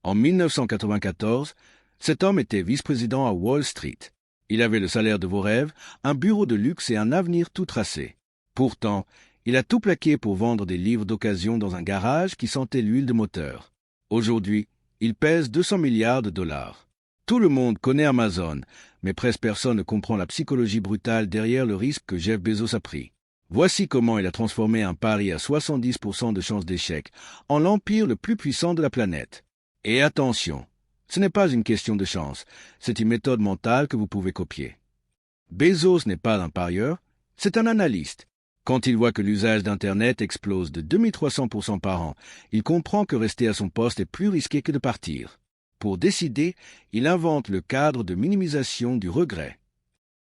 En 1994, cet homme était vice-président à Wall Street. Il avait le salaire de vos rêves, un bureau de luxe et un avenir tout tracé. Pourtant, il a tout plaqué pour vendre des livres d'occasion dans un garage qui sentait l'huile de moteur. Aujourd'hui, il pèse 200 milliards de dollars. Tout le monde connaît Amazon, mais presque personne ne comprend la psychologie brutale derrière le risque que Jeff Bezos a pris. Voici comment il a transformé un pari à 70% de chance d'échec en l'empire le plus puissant de la planète. Et attention, ce n'est pas une question de chance, c'est une méthode mentale que vous pouvez copier. Bezos n'est pas un parieur, c'est un analyste. Quand il voit que l'usage d'Internet explose de 2300% par an, il comprend que rester à son poste est plus risqué que de partir. Pour décider, il invente le cadre de minimisation du regret.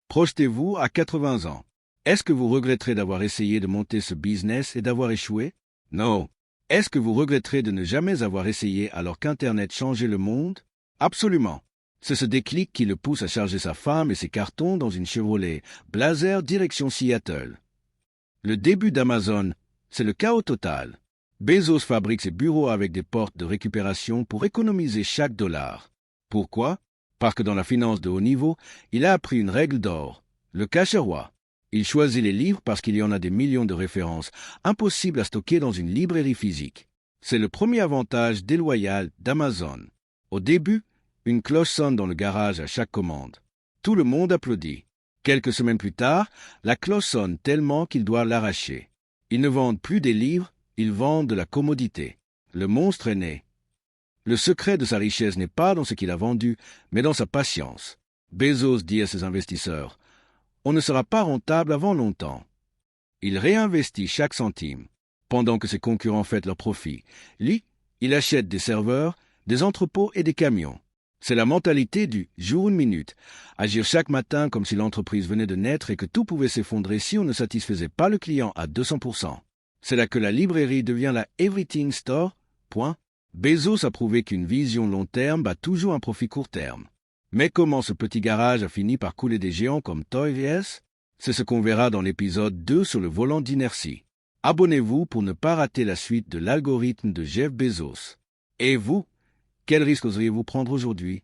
Projetez-vous à 80 ans. Est-ce que vous regretterez d'avoir essayé de monter ce business et d'avoir échoué? Non. Est-ce que vous regretterez de ne jamais avoir essayé alors qu'Internet changeait le monde? Absolument. C'est ce déclic qui le pousse à charger sa femme et ses cartons dans une Chevrolet Blazer direction Seattle. Le début d'Amazon, c'est le chaos total. Bezos fabrique ses bureaux avec des portes de récupération pour économiser chaque dollar. Pourquoi? Parce que dans la finance de haut niveau, il a appris une règle d'or, le cache-roi. Il choisit les livres parce qu'il y en a des millions de références, impossibles à stocker dans une librairie physique. C'est le premier avantage déloyal d'Amazon. Au début, une cloche sonne dans le garage à chaque commande. Tout le monde applaudit. Quelques semaines plus tard, la cloche sonne tellement qu'il doit l'arracher. Ils ne vendent plus des livres, ils vendent de la commodité. Le monstre est né. Le secret de sa richesse n'est pas dans ce qu'il a vendu, mais dans sa patience. Bezos dit à ses investisseurs, « On ne sera pas rentable avant longtemps. » Il réinvestit chaque centime, pendant que ses concurrents fêtent leurs profits. Lui, il achète des serveurs, des entrepôts et des camions. C'est la mentalité du « jour une minute », agir chaque matin comme si l'entreprise venait de naître et que tout pouvait s'effondrer si on ne satisfaisait pas le client à 200%. C'est là que la librairie devient la Everything Store. Point. Bezos a prouvé qu'une vision long terme bat toujours un profit court terme. Mais comment ce petit garage a fini par couler des géants comme Toys R Us? C'est ce qu'on verra dans l'épisode 2 sur le volant d'inertie. Abonnez-vous pour ne pas rater la suite de l'algorithme de Jeff Bezos. Et vous, quel risque oseriez-vous prendre aujourd'hui?